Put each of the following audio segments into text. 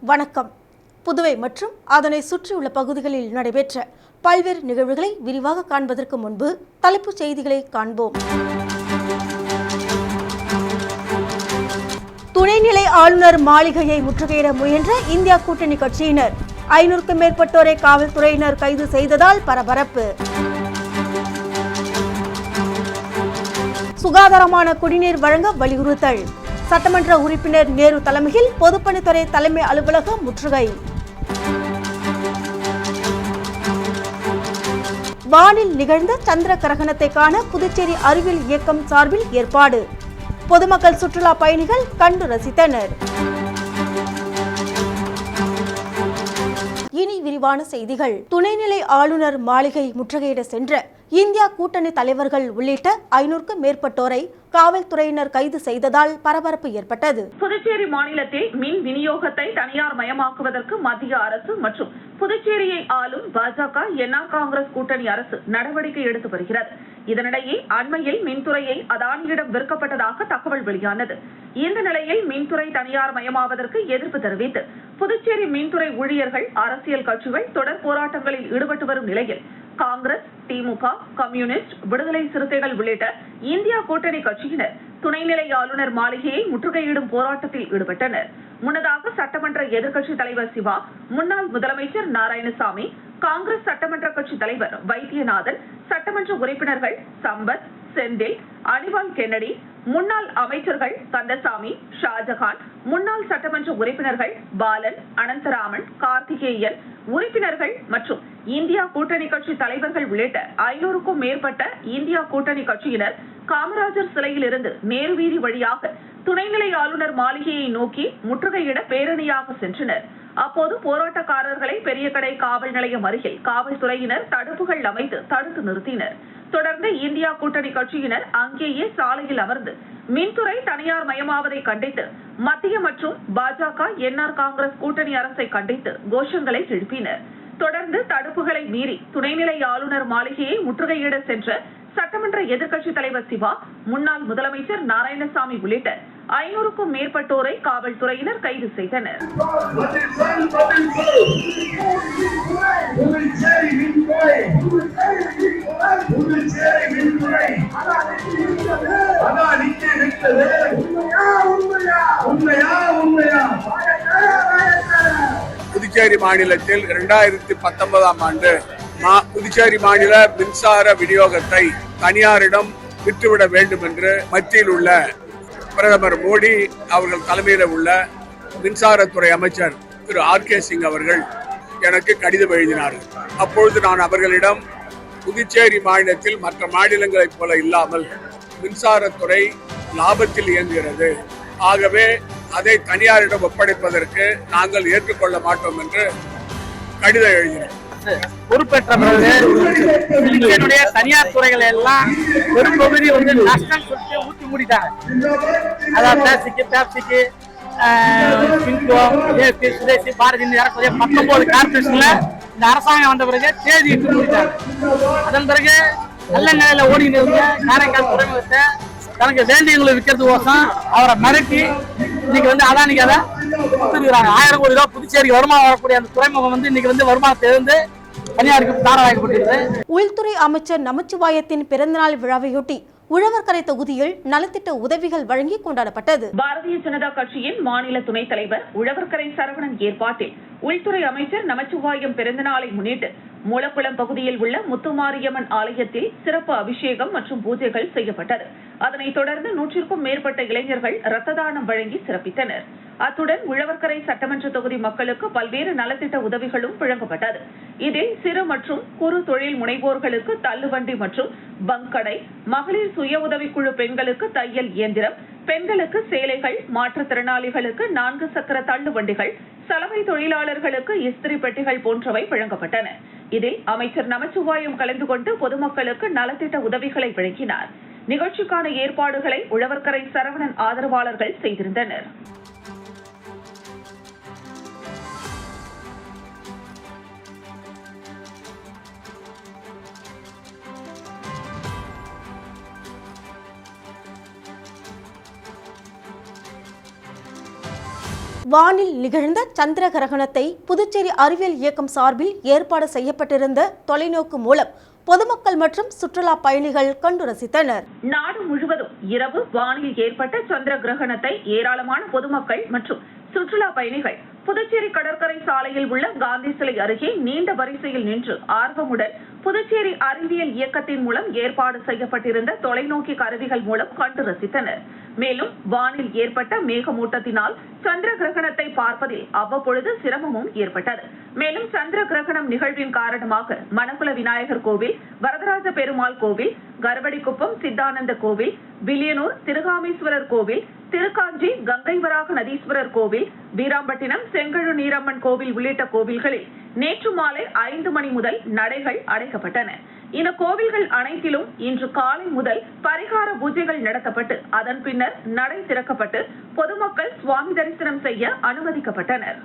வணக்கம். புதுவை மற்றும் அதனை சுற்றியுள்ள பகுதிகளில் நடைபெற்ற பல்வேறு நிகழ்வுகளை விரிவாக காண்பதற்கு முன்பு தலைப்புச் செய்திகளை காண்போம். துணைநிலை ஆளுநர் மாளிகையை முற்றுகையிட முயன்ற இந்தியா கூட்டணி கட்சியினர் 500க்கும் மேற்பட்டோரை காவல்துறையினர் கைது செய்ததால் பரபரப்பு. சுகாதாரமான குடிநீர் வழங்க வலியுறுத்தல். சட்டமன்ற உறுப்பினர் நேரு தலைமையில் பொதுப்பணித்துறை தலைமை அலுவலகம் முற்றுகை. வானில் நிகழ்ந்த சந்திர கிரகணத்தை காண புதுச்சேரி அறிவியல் இயக்கம் சார்பில் ஏற்பாடு. பொதுமக்கள் சுற்றுலா பயணிகள் கண்டு ரசித்தனர். இனி விரிவான செய்திகள். துணைநிலை ஆளுநர் மாளிகை முற்றுகையிட சென்ற இந்தியா கூட்டணி தலைவர்கள் உள்ளிட்ட 500க்கும் மேற்பட்டோரை காவல்துறையினர் கைது செய்ததால் பரபரப்பு ஏற்பட்டது. புதுச்சேரி மாநிலத்தில் மின் விநியோகத்தை தனியார் மயமாக்குவதற்கு மத்திய அரசு மற்றும் புதுச்சேரியை ஆளும் பாஜக என்ஆர் காங்கிரஸ் கூட்டணி அரசு நடவடிக்கை எடுத்து வருகிறது. இதனிடையே அண்மையில் மின்துறையை அதானியிடம் விற்கப்பட்டதாக தகவல் வெளியானது. இந்த நிலையில் மின்துறை தனியார் மயமாவதற்கு எதிர்ப்பு தெரிவித்து புதுச்சேரி மின்துறை ஊழியர்கள், அரசியல் கட்சிகள் தொடர் போராட்டங்களில் ஈடுபட்டு வரும் நிலையில் காங்கிரஸ், திமுக, கம்யூனிஸ்ட், விடுதலை சிறுத்தைகள் உள்ளிட்ட இந்தியா கூட்டணி கட்சியினர் துணைநிலை ஆளுநர் மாளிகையை முற்றுகையிடும் போராட்டத்தில் ஈடுபட்டனர். முன்னதாக சட்டமன்ற எதிர்க்கட்சித் தலைவர் சிவா, முன்னாள் முதலமைச்சர் நாராயணசாமி, காங்கிரஸ் சட்டமன்ற கட்சி தலைவர் வைத்தியநாதன், சட்டமன்ற உறுப்பினர்கள் சம்பத், செந்தில், அனிவால் கென்னடி, முன்னாள் அமைச்சர்கள் கந்தசாமி, ஷாஜகான், முன்னாள் சட்டமன்ற உறுப்பினர்கள் பாலன், அனந்தராமன், கார்த்திகேயன், உறுப்பினர்கள் மற்றும் இந்தியா கூட்டணி கட்சி தலைவர்கள் உள்ளிட்ட 500க்கும் மேற்பட்ட இந்தியா கூட்டணி கட்சியினர் காமராஜர் சிலையில் இருந்து நேரு வீதி வழியாக துணைநிலை ஆளுநர் மாளிகையை நோக்கி முற்றுகையிட பேரணியாக சென்றனர். அப்போது போராட்டக்காரர்களை பெரியகடை காவல் நிலையம் அருகில் காவல்துறையினர் தடுப்புகள் அமைத்து தடுத்து நிறுத்தினர். தொடர்ந்து இந்தியா கூட்டணி கட்சியினர் அங்கேயே சாலையில் அமர்ந்து மின்துறை தனியார் மயமாவதை கண்டித்து மத்திய மற்றும் பாஜக என்ஆர் காங்கிரஸ் கூட்டணி அரசை கண்டித்து கோஷங்களை எழுப்பினர். தொடர்ந்து தடுப்புகளை மீறி துணைநிலை ஆளுநர் மாளிகையை முற்றுகையிட சென்ற சட்டமன்ற எதிர்க்கட்சித் தலைவர் சிவா, முன்னாள் முதலமைச்சர் நாராயணசாமி உள்ளிட்ட 500க்கும் மேற்பட்டோரை காவல்துறையினர் கைது செய்தனர். புதுச்சேரி மாநிலத்தில் 2019ஆம் ஆண்டு புதுச்சேரி மாநில மின்சார விநியோகத்தை தனியாரிடம் விற்றுவிட வேண்டும் என்று மத்தியில் உள்ள பிரதமர் மோடி அவர்கள் தலைமையில் உள்ள மின்சாரத்துறை அமைச்சர் திரு ஆர்.கே. சிங் அவர்கள் எனக்கு கடிதம் எழுதினார்கள். அப்பொழுது நான் அவர்களிடம் புதுச்சேரி மாநிலத்தில் மற்ற மாநிலங்களைப் போல இல்லாமல் மின்சாரத்துறை லாபத்தில் இயங்குகிறது, ஆகவே அதை தனியாரிடம் ஒப்படைப்பதற்கு நாங்கள் ஏற்றுக்கொள்ள மாட்டோம் என்று கடிதம் எழுதினோம். பொறுப்பேற்ற பிறகு தனியார் துறைகள் எல்லாம் ஒரு பகுதி நஷ்டம் சொல்லிட்டு ஊற்றி மூடிட்டாங்க. அதாவது பேப்சிக்கு சுதேசி, பாரதி 19 கார்பரேஷன்ல இந்த அரசாங்கம் வந்த பிறகு தேதி இட்டு மூடிட்டாங்க. அதன் பிறகு நல்ல நிலையில ஓடிக்கிட்டு இருந்த காரைக்கால் துறைமுகத்தை தனக்கு வேண்டியவங்களை விற்கிறதுக்கோசம் அவரை மிரட்டி இன்னைக்கு அதானிக்கு அதை கொடுத்துருக்காங்க. 1000 கோடி ரூபாய் புதுச்சேரிக்கு வருமானம் வரக்கூடிய அந்த துறைமுகம் இன்னைக்கு வருமானத்தை இருந்து தனியாருக்கு தாராளமாக்கப்பட்டிருக்கு. உள்துறை அமைச்சர் நமச்சிவாயத்தின் பிறந்தநாள் விழாவையொட்டி உழவர்கரை தொகுதியில் நலத்திட்ட உதவிகள் வழங்கி கொண்டாடப்பட்டது. பாரதிய ஜனதா கட்சியின் மாநில துணைத் தலைவர் உழவர்கரை சரவணன் ஏற்பாட்டில் உள்துறை அமைச்சர் நமச்சிவாயம் பிறந்தநாளை முன்னிட்டு மூலக்குளம் பகுதியில் உள்ள முத்துமாரியம்மன் ஆலயத்தில் சிறப்பு அபிஷேகம் மற்றும் பூஜைகள் செய்யப்பட்டது. அதனைத் தொடர்ந்து 100க்கும் மேற்பட்ட இளைஞர்கள் ரத்த தானம் வழங்கி சிறப்பித்தனர். அத்துடன் உழவர்கரை சட்டமன்ற தொகுதி மக்களுக்கு பல்வேறு நலத்திட்ட உதவிகளும் வழங்கப்பட்டது. இதில் சிறு மற்றும் குறு தொழில் முனைவோர்களுக்கு தள்ளுவண்டி மற்றும் பங்கடை, மகளிர் சுய உதவிக்குழு பெண்களுக்கு தையல் இயந்திரம், பெண்களுக்கு சேலைகள், மாற்றுத்திறனாளிகளுக்கு 4 சக்கர தள்ளுவண்டிகள், சலவை தொழிலாளர்களுக்கு இஸ்திரி பெட்டிகள் போன்றவை வழங்கப்பட்டன. இதில் அமைச்சர் நமச்சிவாயம் கலந்து கொண்டு பொதுமக்களுக்கு நலத்திட்ட உதவிகளை வழங்கினார். நிகழ்ச்சிக்கான ஏற்பாடுகளை உழவர்கரை சரவணன் ஆதரவாளர்கள் செய்திருந்தனர். வானில் நிகழ்ந்த சந்திர கிரகணத்தை புதுச்சேரி அறிவியல் இயக்கம் சார்பில் ஏற்பாடு செய்யப்பட்டிருந்த தொலைநோக்கு மூலம் பொதுமக்கள் மற்றும் சுற்றுலா பயணிகள் கண்டு ரசித்தனர். நாடு முழுவதும் இரவு வானில் ஏற்பட்ட சந்திர கிரகணத்தை ஏராளமான பொதுமக்கள் மற்றும் சுற்றுலா பயணிகள் புதுச்சேரி கடற்கரை சாலையில் உள்ள காந்தி சிலை அருகே நீண்ட வரிசையில் நின்று ஆர்வமுடன் புதுச்சேரி அறிவியல் இயக்கத்தின் மூலம் ஏற்பாடு செய்யப்பட்டிருந்த தொலைநோக்கி கருவிகள் மூலம் கண்டு ரசித்தனர். மேலும் வானில் ஏற்பட்ட மேகமூட்டத்தினால் சந்திர கிரகணத்தை பார்ப்பதில் அவ்வப்பொழுது சிரமமும் ஏற்பட்டது. மேலும் சந்திர கிரகணம் நிகழ்வின் காரணமாக மணக்குள விநாயகர் கோவில், வரதராஜ பெருமாள் கோவில், கருவடிக்குப்பம் சித்தானந்த கோவில், வில்லியனூர் திருகாமேஸ்வரர் கோவில், திருக்காஞ்சி கங்கைவராக நதீஸ்வரர் கோவில், வீராம்பட்டினம் செங்கழு நீரம்மன் கோவில் உள்ளிட்ட கோவில்களில் நேற்று மாலை 5 மணி முதல் நடைகள் அடைக்கப்பட்டன. இந்த கோவில்கள் அனைத்திலும் இன்று காலை முதல் பரிகார பூஜைகள் நடத்தப்பட்டு அதன் பின்னர் நடை திறக்கப்பட்டு பொதுமக்கள் சுவாமி தரிசனம் செய்ய அனுமதிக்கப்பட்டனர்.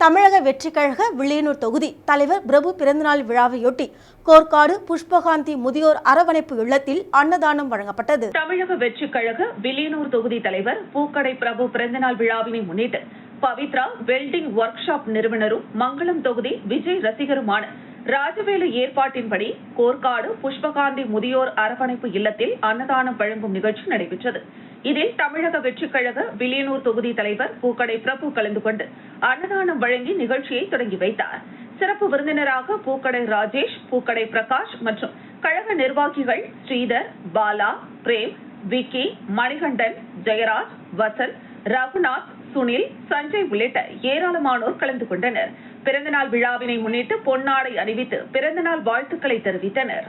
தமிழக வெற்றிக் கழக வில்லியனூர் தொகுதி தலைவர் பிரபு பிறந்தநாள் விழாவையொட்டி கோர்க்காடு புஷ்பகாந்தி முதியோர் அரவணைப்பு இல்லத்தில் அன்னதானம் வழங்கப்பட்டது. தமிழக வெற்றிக் கழக வில்லியனூர் தொகுதி தலைவர் பூக்கடை பிரபு பிறந்தநாள் விழாவினை முன்னிட்டு பவித்ரா வெல்டிங் ஒர்க் ஷாப் நிறுவனரும் மங்களம் தொகுதி விஜய் ரசிகருமான ராஜவேலு ஏற்பாட்டின்படி கோர்க்காடு புஷ்பகாந்தி முதியோர் அரவணைப்பு இல்லத்தில் அன்னதானம் வழங்கும் நிகழ்ச்சி நடைபெற்றது. இதில் தமிழக வெற்றிக் கழக வில்லியனூர் தொகுதி தலைவர் பூக்கடை பிரபு கலந்து கொண்டு அன்னதானம் வழங்கி நிகழ்ச்சியை தொடங்கி வைத்தார். சிறப்பு விருந்தினராக பூக்கடை ராஜேஷ், பூக்கடை பிரகாஷ் மற்றும் கழக நிர்வாகிகள் ஸ்ரீதர், பாலா, பிரேம், விக்கி, மணிகண்டன், ஜெயராஜ், வசந்த், ரகுநாத், சுனில், சஞ்சய் உள்ளிட்ட ஏராளமானோர் கலந்து கொண்டனர். பிறந்தநாள் விழாவினை முன்னிட்டு பொன்னாடை அணிவித்து பிறந்தநாள் வாழ்த்துக்களை தெரிவித்தனர்.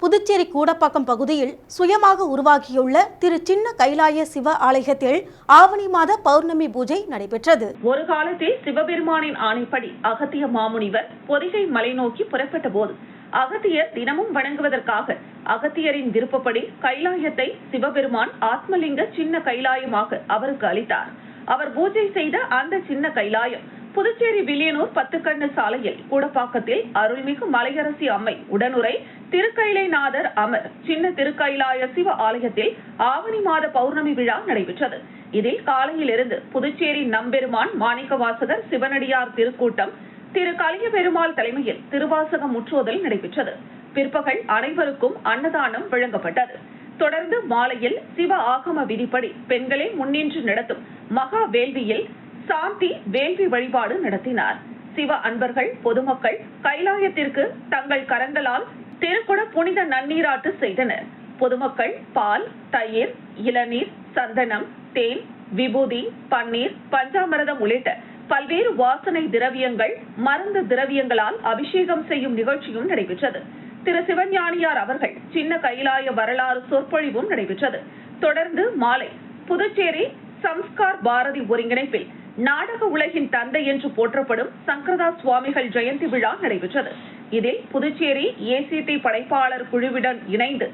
புதுச்சேரி கூடப்பாக்கம் பகுதியில் சுயமாக உருவாகியுள்ள திரு சின்ன கைலாய சிவ ஆலயத்தில் ஆவணி மாத பௌர்ணமி பூஜை நடைபெற்றது. ஒரு காலத்தில் சிவபெருமானின் ஆணைப்படி அகத்திய மாமுனிவர் பொதிகை மலை நோக்கி புறப்பட்ட போது அகத்தியர் தினமும் வணங்குவதற்காக அகத்தியரின் விருப்பப்படி கைலாயத்தை சிவபெருமான் ஆத்மலிங்க சின்ன கைலாயமாக அவருக்கு அளித்தார். அவர் பூஜை செய்த அந்த சின்ன கைலாயம் புதுச்சேரி வில்லியனூர் 10 கண்ணு சாலையில் கூடப்பாக்கத்தில் அருள்மிகு மலையரசி அம்மை உடனுரை திருக்கைலைநாதர் அமர் சின்ன திருக்கைலாய சிவ ஆலயத்தில் ஆவணி மாத பௌர்ணமி விழா நடைபெற்றது. இதில் காலையிலிருந்து புதுச்சேரி நம்பெருமான் மாணிக்கவாசகர் சிவனடியார் திருக்கூட்டம் திரு கலிய பெருமாள் தலைமையில் திருவாசகம் முற்றோதல் நடைபெற்றது. பிற்பகல் அனைவருக்கும் அன்னதானம் வழங்கப்பட்டது. தொடர்ந்து மாலையில் சிவ ஆகம விதிப்படி பெண்களே முன்னின்று நடத்தும் மகா வேள்வியில் சாந்தி வேள்வி வழிபாடு நடத்தினார். சிவ அன்பர்கள் பொதுமக்கள் கைலாயத்திற்கு தங்கள் கரங்களால் திருக்குட புனித நன்னீராட்டு செய்தனர். பொதுமக்கள் பால், தயிர், இளநீர், சந்தனம், தேன், விபூதி, பன்னீர், பஞ்சாமிர்தம் உள்ளிட்ட பல்வேறு வாசனை திரவியங்கள், மருந்து திரவியங்களால் அபிஷேகம் செய்யும் நிகழ்ச்சியும் நடைபெற்றது. திரு சிவஞானியார் அவர்கள் சின்ன கைலாய வரலாறு சொற்பொழிவும் நடைபெற்றது. தொடர்ந்து மாலை புதுச்சேரி சம்ஸ்கார் பாரதி ஒருங்கிணைப்பில் நாடக உலகின் தந்தை என்று போற்றப்படும் சங்கரதாஸ் சுவாமிகள் ஜெயந்தி விழா நடைபெற்றது. இதில் புதுச்சேரி ஏசிடி படைப்பாளர் குழுவுடன் இணைந்து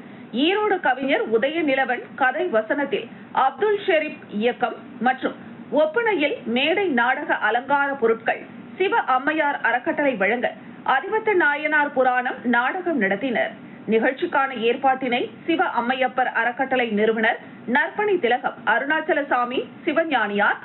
ஈரோடு கவிஞர் உதயநிலவன் கதை வசனத்தில் அப்துல் ஷெரீப் இயக்கம் மற்றும் ஒப்பனையில் மேடை நாடக அலங்கார பொருட்கள் சிவ அம்மையார் அறக்கட்டளை வழங்க அதிபத்த நாயனார் புராணம் நாடகம் நடத்தினர். நிகழ்ச்சிக்கான ஏற்பாட்டினை சிவ அம்மையப்பர் அறக்கட்டளை நிறுவனர் நற்பணி திலகம் அருணாச்சலசாமி, சிவஞானியார்,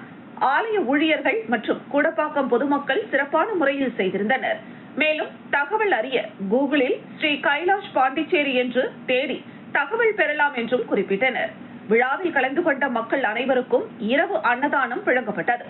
ஆலய ஊழியர்கள் மற்றும் கூடப்பாக்கம் பொதுமக்கள் சிறப்பான முறையில் செய்திருந்தனர். மேலும் தகவல் அறிய கூகுளில் ஸ்ரீ கைலாஷ் பாண்டிச்சேரி என்று தேடி தகவல் பெறலாம் என்றும் குறிப்பிட்டனர். விழாவில் கலந்து கொண்ட மக்கள் அனைவருக்கும் இரவு அன்னதானம் வழங்கப்பட்டது.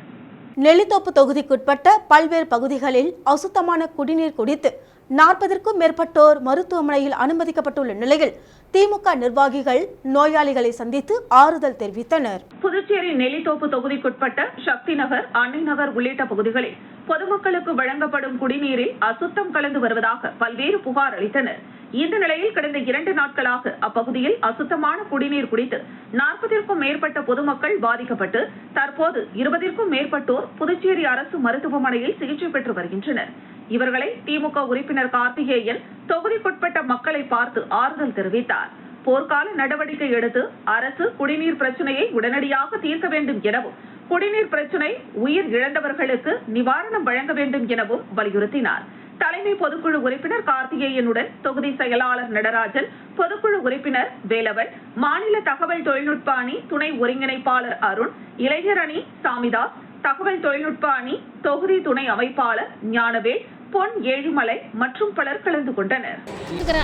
நெல்லித்தோப்பு தொகுதிக்குட்பட்ட பல்வேறு பகுதிகளில் அசுத்தமான குடிநீர் குடித்து 40க்கும் மேற்பட்டோர் மருத்துவமனையில் அனுமதிக்கப்பட்டுள்ள நிலையில் திமுக நிர்வாகிகள் நோயாளிகளை சந்தித்து ஆறுதல் தெரிவித்தனர். புதுச்சேரி நெல்லித்தோப்பு தொகுதிக்குட்பட்ட சக்தி நகர், அன்னை நகர் உள்ளிட்ட பகுதிகளில் பொதுமக்களுக்கு வழங்கப்படும் குடிநீரில் அசுத்தம் கலந்து வருவதாக பல்வேறு புகார் அளித்தனர். இந்த நிலையில் கடந்த 2 நாட்களாக அப்பகுதியில் அசுத்தமான குடிநீர் குடித்து 40ற்கும் மேற்பட்ட பொதுமக்கள் பாதிக்கப்பட்டு தற்போது 20ற்கும் மேற்பட்டோர் புதுச்சேரி அரசு மருத்துவமனையில் சிகிச்சை பெற்று வருகின்றனர். இவர்களை திமுக உறுப்பினர் கார்த்திகேயன் தொகுதிக்குட்பட்ட மக்களை பார்த்து ஆறுதல் தெரிவித்தார். போர்க்கால நடவடிக்கை எடுத்து அரசு குடிநீர் பிரச்சனையை உடனடியாக தீர்க்க வேண்டும் எனவும், குடிநீர் பிரச்சனை உயிர் இழந்தவர்களுக்கு நிவாரணம் வழங்க வேண்டும் எனவும் வலியுறுத்தினார். தலைமை பொதுக்குழு உறுப்பினர் கார்த்திகேயனுடன் தொகுதி செயலாளர் நடராஜன், பொதுக்குழு உறுப்பினர் வேலவன், மாநில தகவல் தொழில்நுட்ப அணி துணை ஒருங்கிணைப்பாளர் அருண், இளைஞர் அணி சாமிதாஸ், தகவல் தொழில்நுட்ப அணி தொகுதி துணை அமைப்பாளர் ஞானவேல், பொன் ஏழுமலை மற்றும் பலர் கலந்து கொண்டனர்.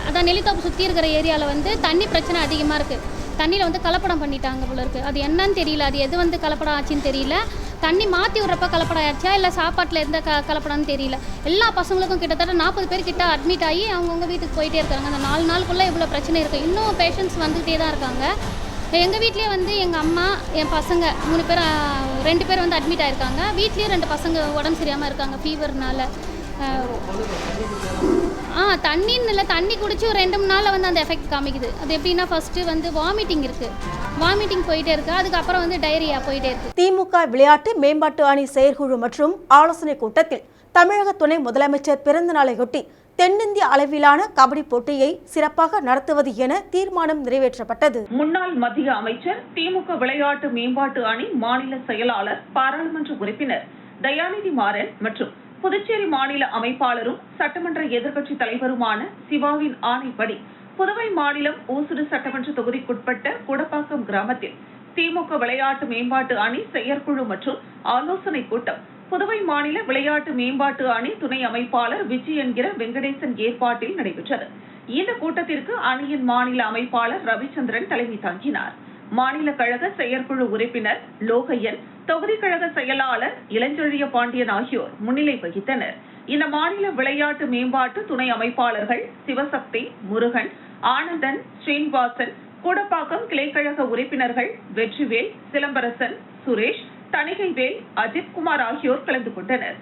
அதான் நெல்லித்தோப்பு சுற்றி இருக்கிற ஏரியாவில் தண்ணி பிரச்சனை அதிகமாக இருக்குது. தண்ணியில் கலப்படம் பண்ணிட்டாங்க போல இருக்குது. அது என்னன்னு தெரியல, அது எது கலப்படம் ஆச்சுன்னு தெரியல. தண்ணி மாற்றி விட்றப்ப கலப்படம் ஆச்சா இல்லை சாப்பாட்டில் எந்த கலப்படம்னு தெரியல. எல்லா பசங்களுக்கும் கிட்டத்தட்ட 40 பேர் கிட்ட அட்மிட் ஆகி அவங்கவுங்க வீட்டுக்கு போயிட்டே இருக்காங்க. அந்த 4 நாளுக்குள்ளே இவ்வளோ பிரச்சனை இருக்குது. இன்னும் பேஷண்ட்ஸ் வந்துகிட்டே தான் இருக்காங்க. எங்கள் வீட்லேயே எங்கள் அம்மா, என் பசங்க 3 பேர், 2 பேர் அட்மிட் ஆகிருக்காங்க. வீட்லேயும் 2 பசங்க உடம்பு சரியாமல் இருக்காங்க ஃபீவர்னால. தண்ணின்னு இல்லை, தண்ணி குடிச்சு ஒரு 2-3 நாளில் அந்த எஃபெக்ட் காமிக்குது. அது எப்படின்னா ஃபர்ஸ்ட்டு வாமிட்டிங் இருக்குது, வாமிட்டிங் போயிட்டே இருக்கு. அதுக்கப்புறம் டைரியா போயிட்டே இருக்கு. திமுக விளையாட்டு மேம்பாட்டு அணி செயற்குழு மற்றும் ஆலோசனை கூட்டத்தில் தமிழக துணை முதலமைச்சர் பிறந்த நாளையொட்டி தென்னிந்திய அளவிலான கபடி போட்டியை சிறப்பாக நடத்துவது என தீர்மானம் நிறைவேற்றப்பட்டது. முன்னாள் மத்திய அமைச்சர், திமுக விளையாட்டு மேம்பாட்டு அணி மாநில செயலாளர், பாராளுமன்ற உறுப்பினர் தயாநிதி மாறன் மற்றும் புதுச்சேரி மாநில அமைப்பாளரும் சட்டமன்ற எதிர்க்கட்சி தலைவருமான சிவாவின் ஆணைப்படி புதுவை மாநிலம் ஊசுடு சட்டமன்ற தொகுதிக்குட்பட்ட குடப்பாக்கம் கிராமத்தில் திமுக விளையாட்டு மேம்பாட்டு அணி செயற்குழு மற்றும் ஆலோசனை கூட்டம் புதுவை மாநில விளையாட்டு மேம்பாட்டு அணி துணை அமைப்பாளர் விஜய் என்கிற வெங்கடேசன் ஏற்பாட்டில் நடைபெற்றது. இந்த கூட்டத்திற்கு அணியின் மாநில அமைப்பாளர் ரவிச்சந்திரன் தலைமை தாங்கினார். மாநில கழக செயற்குழு உறுப்பினர் லோகையன், தொகுதி கழக செயலாளர் இளஞ்செழிய பாண்டியன் ஆகியோர் முன்னிலை வகித்தனர். இந்த மாநில விளையாட்டு மேம்பாட்டு துணை அமைப்பாளர்கள் சிவசக்தி, முருகன், ஆனந்தன், ஸ்ரீனிவாசன், கூடப்பாக்கம் கிளைக்கழக உறுப்பினர்கள் வெற்றிவேல், சிலம்பரசன், சுரேஷ், தணிகைவேல், அஜித்குமார் ஆகியோர் கலந்து கொண்டனர்.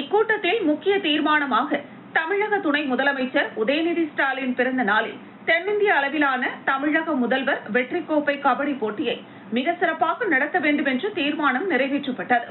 இக்கூட்டத்தில் முக்கிய தீர்மானமாக தமிழக துணை முதலமைச்சர் உதயநிதி ஸ்டாலின் பிறந்த நாளில் தென்னிந்திய அளவிலான தமிழக முதல்வர் வெற்றி கோப்பை கபடி போட்டியை மிக சிறப்பாக நடத்த வேண்டும் என்று தீர்மானம் நிறைவேற்றப்பட்டது.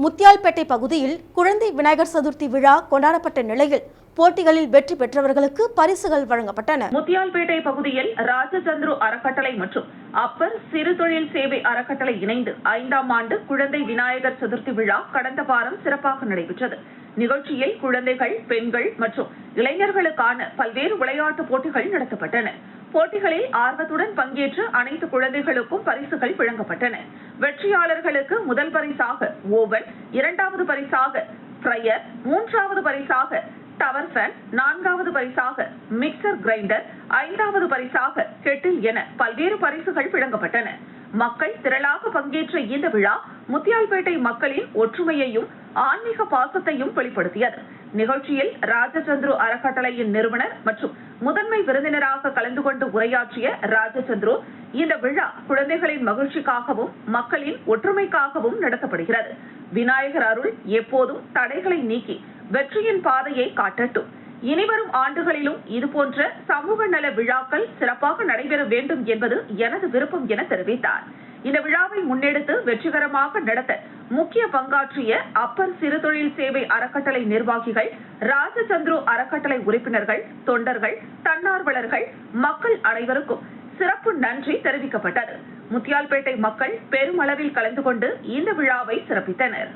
முத்தியால்பேட்டை பகுதியில் குழந்தை விநாயகர் சதுர்த்தி விழா கொண்டாடப்பட்ட நிலையில் போட்டிகளில் வெற்றி பெற்றவர்களுக்கு பரிசுகள் வழங்கப்பட்டன. முத்தியால்பேட்டை பகுதியில் ராஜச்சந்திரு அறக்கட்டளை மற்றும் அப்பர் சிறு தொழில் சேவை அறக்கட்டளை இணைந்து 5ஆம் ஆண்டு குழந்தை விநாயகர் சதுர்த்தி விழா கடந்த வாரம் சிறப்பாக நடைபெற்றது. நிகழ்ச்சியில் குழந்தைகள், பெண்கள் மற்றும் இளைஞர்களுக்கான பல்வேறு விளையாட்டு போட்டிகள் நடத்தப்பட்டன. போட்டிகளில் ஆர்வத்துடன் பங்கேற்று அனைத்து குழந்தைகளுக்கும் பரிசுகள் வழங்கப்பட்டன. வெற்றியாளர்களுக்கு முதல் பரிசாக ஓவன், 2வது பரிசாக ஃப்ரையர், 3வது பரிசாக டவர் ஃபேன், 4வது பரிசாக மிக்சர் கிரைண்டர், 5வது பரிசாக கெட்டில் என பல்வேறு பரிசுகள் வழங்கப்பட்டன. மக்கள் திரளாக பங்கேற்ற இந்த விழா முத்தியால்பேட்டை மக்களின் ஒற்றுமையையும் ஆன்மீக பாசத்தையும் வெளிப்படுத்தியது. நிகழ்ச்சியில் ராஜச்சந்திரு அறக்கட்டளையின் நிறுவனர் மற்றும் முதன்மை விருந்தினராக கலந்து கொண்டு உரையாற்றிய ராஜச்சந்திரு, இந்த விழா குழந்தைகளின் மகிழ்ச்சிக்காகவும் மக்களின் ஒற்றுமைக்காகவும் நடத்தப்படுகிறது. விநாயகர் அருள் எப்போதும் தடைகளை நீக்கி வெற்றியின் பாதையை காட்டட்டும். இனிவரும் ஆண்டுகளிலும் இதுபோன்ற சமூக நல விழாக்கள் சிறப்பாக நடைபெற வேண்டும் என்பது எனது விருப்பம் என தெரிவித்தார். இந்த விழாவை முன்னெடுத்து வெற்றிகரமாக நடத்த முக்கிய பங்காற்றிய அப்பர் சிறு தொழில் சேவை அறக்கட்டளை நிர்வாகிகள், ராஜச்சந்திரு அறக்கட்டளை உறுப்பினர்கள், தொண்டர்கள், தன்னார்வலர்கள், மக்கள் அனைவருக்கும் சிறப்பு நன்றி தெரிவிக்கப்பட்டது. முத்தியால்பேட்டை மக்கள் பெருமளவில் கலந்து கொண்டு இந்த விழாவை சிறப்பித்தனர்.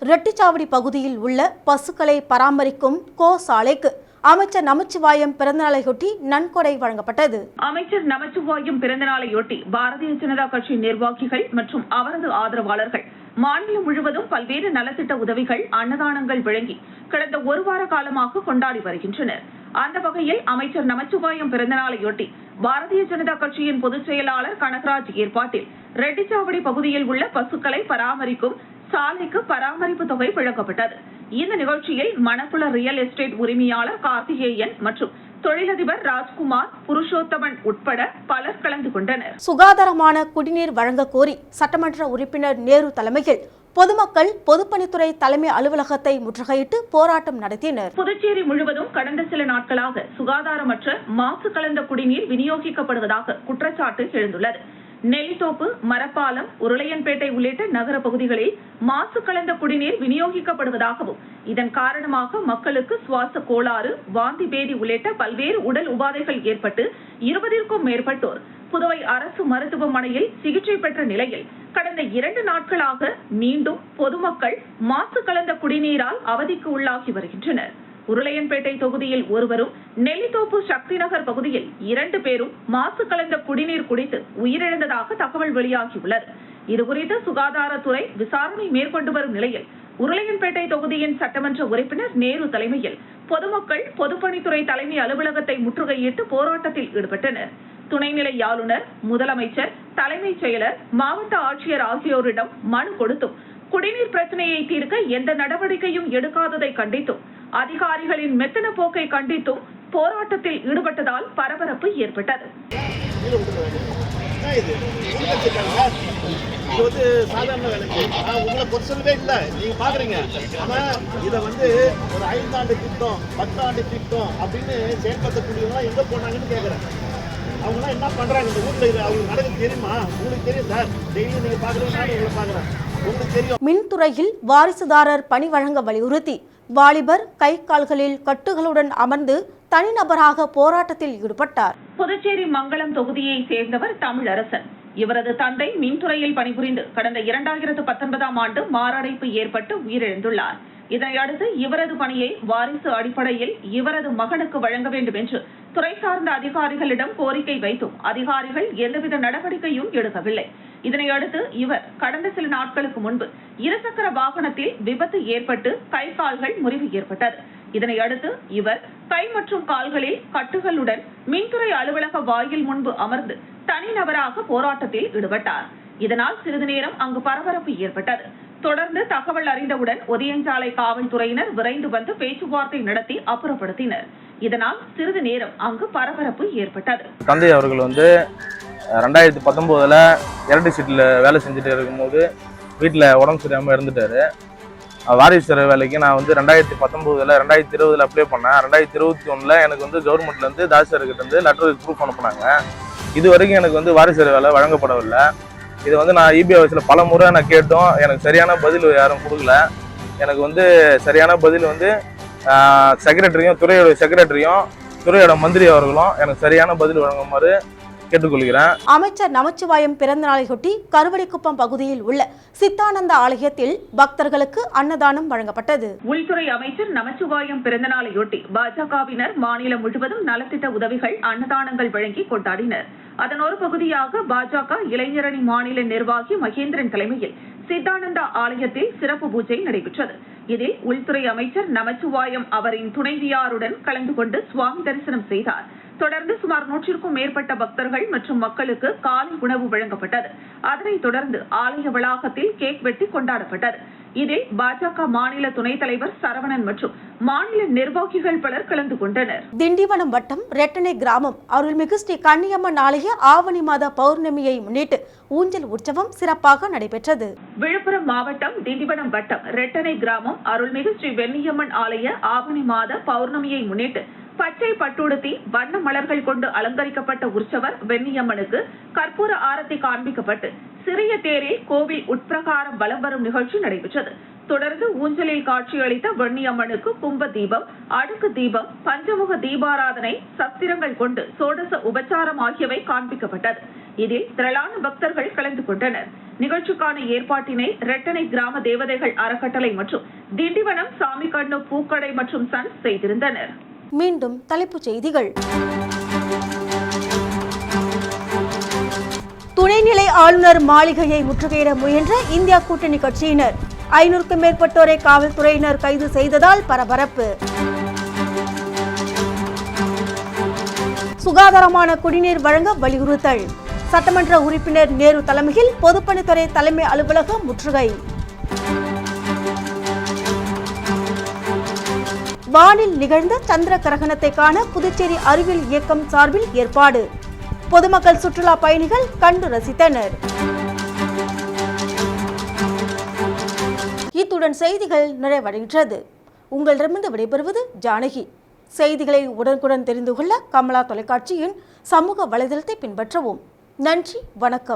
ரெட்டிச்சாவடி பகுதியில் உள்ள பசுக்களை பராமரிக்கும் கோசாலைக்கு அமைச்சர் நமச்சிவாயம் பிறந்தநாளையொட்டி நன்கொடை வழங்கப்பட்டது. அமைச்சர் நமச்சிவாயம் பிறந்தநாளையொட்டி பாரதிய ஜனதா கட்சி நிர்வாகிகள் மற்றும் அவரது ஆதரவாளர்கள் மாநிலம் முழுவதும் பல்வேறு நலத்திட்ட உதவிகள், அன்னதானங்கள் வழங்கி கடந்த ஒரு வார காலமாக கொண்டாடி வருகின்றனர். அந்த வகையில் அமைச்சர் நமச்சிவாயம் பிறந்தநாளையொட்டி பாரதிய ஜனதா கட்சியின் பொதுச் செயலாளர் கனகராஜ் ஏற்பாட்டில் ரெட்டிச்சாவடி பகுதியில் உள்ள பசுக்களை பராமரிக்கும் சாலைக்கு பராமரிப்பு தொகை வழங்கப்பட்டது. இந்த நிகழ்ச்சியில் மணக்குள ரியல் எஸ்டேட் உரிமையாளர் கார்த்திகேயன் மற்றும் தொழிலதிபர் ராஜ்குமார், புருஷோத்தமன் உட்பட பலர் கலந்து கொண்டனர். சுகாதாரமான குடிநீர் வழங்க கோரி சட்டமன்ற உறுப்பினர் நேரு தலைமையில் பொதுமக்கள் பொதுப்பணித்துறை தலைமை அலுவலகத்தை முற்றுகையிட்டு போராட்டம் நடத்தினர். புதுச்சேரி முழுவதும் கடந்த சில நாட்களாக சுகாதாரமற்ற மாசு கலந்த குடிநீர் விநியோகிக்கப்படுவதாக குற்றச்சாட்டு எழுந்துள்ளது. நெல்லித்தோப்பு, மரப்பாலம், உருளையன்பேட்டை உள்ளிட்ட நகர பகுதிகளில் மாசு கலந்த குடிநீர் விநியோகிக்கப்படுவதாகவும் இதன் காரணமாக மக்களுக்கு சுவாச கோளாறு, வாந்தி பேதி உள்ளிட்ட பல்வேறு உடல் உபாதைகள் ஏற்பட்டு 20க்கும் மேற்பட்டோர் புதுவை அரசு மருத்துவமனையில் சிகிச்சை பெற்ற நிலையில் கடந்த 2 நாட்களாக மீண்டும் பொதுமக்கள் மாசு கலந்த குடிநீரால் அவதிக்கு உள்ளாகி வருகின்றனர். உருளையன்பேட்டை தொகுதியில் ஒருவரும், நெல்லித்தோப்பு சக்தி நகர் பகுதியில் 2 பேரும் மாசு கலந்த குடிநீர் குடித்து உயிரிழந்ததாக தகவல் வெளியாகியுள்ளது. இதுகுறித்து சுகாதாரத்துறை விசாரணை மேற்கொண்டு வரும் நிலையில் உருளையன்பேட்டை தொகுதியின் சட்டமன்ற உறுப்பினர் நேரு தலைமையில் பொதுமக்கள் பொதுப்பணித்துறை தலைமை அலுவலகத்தை முற்றுகையிட்டு போராட்டத்தில் ஈடுபட்டனர். துணைநிலை ஆளுநர், முதலமைச்சர், தலைமைச் செயலர், மாவட்ட ஆட்சியர் ஆகியோரிடம் மனு கொடுத்தும் குடிநீர் பிரச்சனையை தீர்க்க எந்த நடவடிக்கையும் எடுக்காததை கண்டித்தும் அதிகாரிகளின் மெத்தன போக்கை கண்டித்தும் போராட்டத்தில் ஈடுபட்டதால் பரபரப்பு ஏற்பட்டது. சாதாரண வேலைக்கு உங்களை பொறுத்தவே இல்லை, நீங்க பாக்குறீங்க. ஆனா இதை ஒரு 5 ஆண்டு திட்டம், 10 ஆண்டு திட்டம் அப்படின்னு செயல்படுத்தக்கூடியவங்க எங்க போனாங்கன்னு கேக்குறேன். அவங்களாம் என்ன பண்றாங்க இந்த ஊர்ல? அவங்களுக்கு நடக்குது தெரியுமா? உங்களுக்கு தெரியும் சார், டெய்லி நீங்க பாக்குறீங்க, நானும் உங்களை பாக்குறேன், உங்களுக்கு தெரியும். மின்துறையில் வாரிசுதாரர் பணி வழங்க வலியுறுத்தி வாலிபர் கை கால்களில் கட்டுகளுடன் அமர்ந்து தனிநபராக போராட்டத்தில் ஈடுபட்டார். புதுச்சேரி மங்களம் தொகுதியை சேர்ந்தவர் தமிழரசன். இவரது தந்தை மின்துறையில் பணிபுரிந்து கடந்த 2019ஆம் ஆண்டு மாரடைப்பு ஏற்பட்டு உயிரிழந்துள்ளார். இதனையடுத்து இவரது பணியை வாரிசு அடிப்படையில் இவரது மகனுக்கு வழங்க வேண்டும் என்று துறை சார்ந்த அதிகாரிகளிடம் கோரிக்கை வைத்தும் அதிகாரிகள் எந்தவித நடவடிக்கையும் எடுக்கவில்லை. இதனையடுத்து இவர் கடந்த சில நாட்களுக்கு முன்பு இருசக்கர வாகனத்தில் விபத்து ஏற்பட்டு கை கால்கள் முறிவு ஏற்பட்டது. இதனையடுத்து இவர் கை மற்றும் கால்களில் கட்டுகளுடன் மின்துறை அலுவலக வாயில் முன்பு அமர்ந்து தனிநபராக போராட்டத்தில் ஈடுபட்டார். இதனால் சிறிது நேரம் அங்கு பரபரப்பு ஏற்பட்டது. தொடர்ந்து தகவல் அறிந்தவுடன் ஒதியஞ்சாலை காவல்துறையினர் விரைந்து வந்து பேச்சுவார்த்தை நடத்தி அப்புறப்படுத்தினர். இதனால் சிறிது நேரம் அங்கு பரபரப்பு ஏற்பட்டது. தந்தை அவர்கள் 2019 எலக்ட்ரிசிட்டியில் வேலை செஞ்சுட்டு இருக்கும்போது வீட்டில் உடம்பு சரியாமல் இருந்துட்டாரு. வாரிசு வேலைக்கு நான் 2019 2020 அப்ளை பண்ணேன். 2021 எனக்கு கவர்மெண்ட்லேருந்து தாசில்தார்கிட்ட லெட்டர் ப்ரூஃப் அனுப்புனாங்க. இது வரைக்கும் எனக்கு வாரிசு வேலை வழங்கப்படவில்லை. இது நான் இபி ஆஃபீஸில் பல முறை நான் கேட்டோம். எனக்கு சரியான பதில் யாரும் கொடுக்கல. எனக்கு சரியான பதில் செக்ரட்டரியும், துறையோட செக்ரட்டரியும், துறையோட மந்திரி அவர்களும் எனக்கு சரியான பதில் வழங்குமாறு கேட்டுக்கொள்கிறேன். அமைச்சர் நமச்சிவாயம் பிறந்தநாளையொட்டி கருவடிக்குப்பம் பகுதியில் உள்ள சித்தானந்த ஆலயத்தில் பக்தர்களுக்கு அன்னதானம் வழங்கப்பட்டது. உள்துறை அமைச்சர் நமச்சிவாயம் பிறந்தநாளையொட்டி பாஜகவினர் மாநிலம் முழுவதும் நலத்திட்ட உதவிகள், அன்னதானங்கள் வழங்கி கொண்டாடினர். அதன் ஒரு பகுதியாக பாஜக இளைஞரணி மாநில நிர்வாகி மகேந்திரன் தலைமையில் சித்தானந்தா ஆலயத்தில் சிறப்பு பூஜை நடைபெற்றது. இதில் உள்துறை அமைச்சர் நமச்சிவாயம் அவரின் துணைவியாருடன் கலந்து கொண்டு சுவாமி தரிசனம் செய்தார். தொடர்ந்து சுமார் 100க்கும் மேற்பட்ட பக்தர்கள் மற்றும் மக்களுக்கு காலை உணவு வழங்கப்பட்டது. அதனைத் தொடர்ந்து ஆலய வளாகத்தில் கேக் வெட்டி கொண்டாடப்பட்டது. இதில் பாஜக மாநில துணைத் தலைவர் சரவணன் மற்றும் மாநில நிர்வாகிகள் பலர் கலந்து கொண்டனர். திண்டிவனம் வட்டம் ரெட்டனை கிராமம் அருள்மிகு ஸ்ரீ கன்னியம்மன் ஆலய ஆவணி மாத பௌர்ணமியை முன்னிட்டு ஊஞ்சல் உற்சவம் சிறப்பாக நடைபெற்றது. விழுப்புரம் மாவட்டம் திண்டிவனம் வட்டம் ரெட்டனை கிராமம் அருள்மிகு ஸ்ரீ வெண்ணியம்மன் ஆலய ஆவணி மாத பௌர்ணமியை முன்னிட்டு பச்சை பட்டுடுத்தி வண்ண மலர்கள் கொண்டு அலங்கரிக்கப்பட்ட உற்சவர் வெண்ணியம்மனுக்கு கற்பூர ஆரத்தி காண்பிக்கப்பட்டு சிறிய தேரில் கோவில் உட்பிரகாரம் வலம் வரும் நிகழ்ச்சி நடைபெற்றது. தொடர்ந்து ஊஞ்சலில் காட்சியளித்த வெண்ணியம்மனுக்கு கும்ப தீபம், அடுக்கு தீபம், பஞ்சமுக தீபாராதனை, சஸ்திரங்கள் கொண்டு சோடச உபச்சாரம் ஆகியவை காண்பிக்கப்பட்டது. இதில் திரளான பக்தர்கள் கலந்து கொண்டனர். நிகழ்ச்சிக்கான ஏற்பாட்டினை ரெட்டனை கிராம தேவதைகள் அறக்கட்டளை மற்றும் திண்டிவனம் சாமி கண்ணு பூக்கடை மற்றும் சன்ஸ் செய்திருந்தனர். மீண்டும் தலைப்புச் செய்திகள். துணைநிலை ஆளுநர் மாளிகையை முற்றுகையிட முயன்ற இந்தியா கூட்டணி கட்சியினர் 500க்கும் மேற்பட்டோரை காவல்துறையினர் கைது செய்ததால் பரபரப்பு. சுகாதாரமான குடிநீர் வழங்க வலியுறுத்தல். சட்டமன்ற உறுப்பினர் நேரு தலைமையில் பொதுப்பணித்துறை தலைமை அலுவலகம் முற்றுகை. வானில் நிகழ்ந்த சந்திர கிரகணத்தை காண புதுச்சேரி அறிவியல் இயக்கம் சார்பில் ஏற்பாடு. பொதுமக்கள் சுற்றுலா பயணிகள் கண்டு ரசித்தனர். இத்துடன் செய்திகள் நிறைவடைகின்றது. உங்களிடமிருந்து விடைபெறுவது ஜானகி. செய்திகளை உடனுக்குடன் தெரிந்து கொள்ள கமலா தொலைக்காட்சியின் சமூக வலைதளத்தை பின்பற்றவும். நன்றி, வணக்கம்.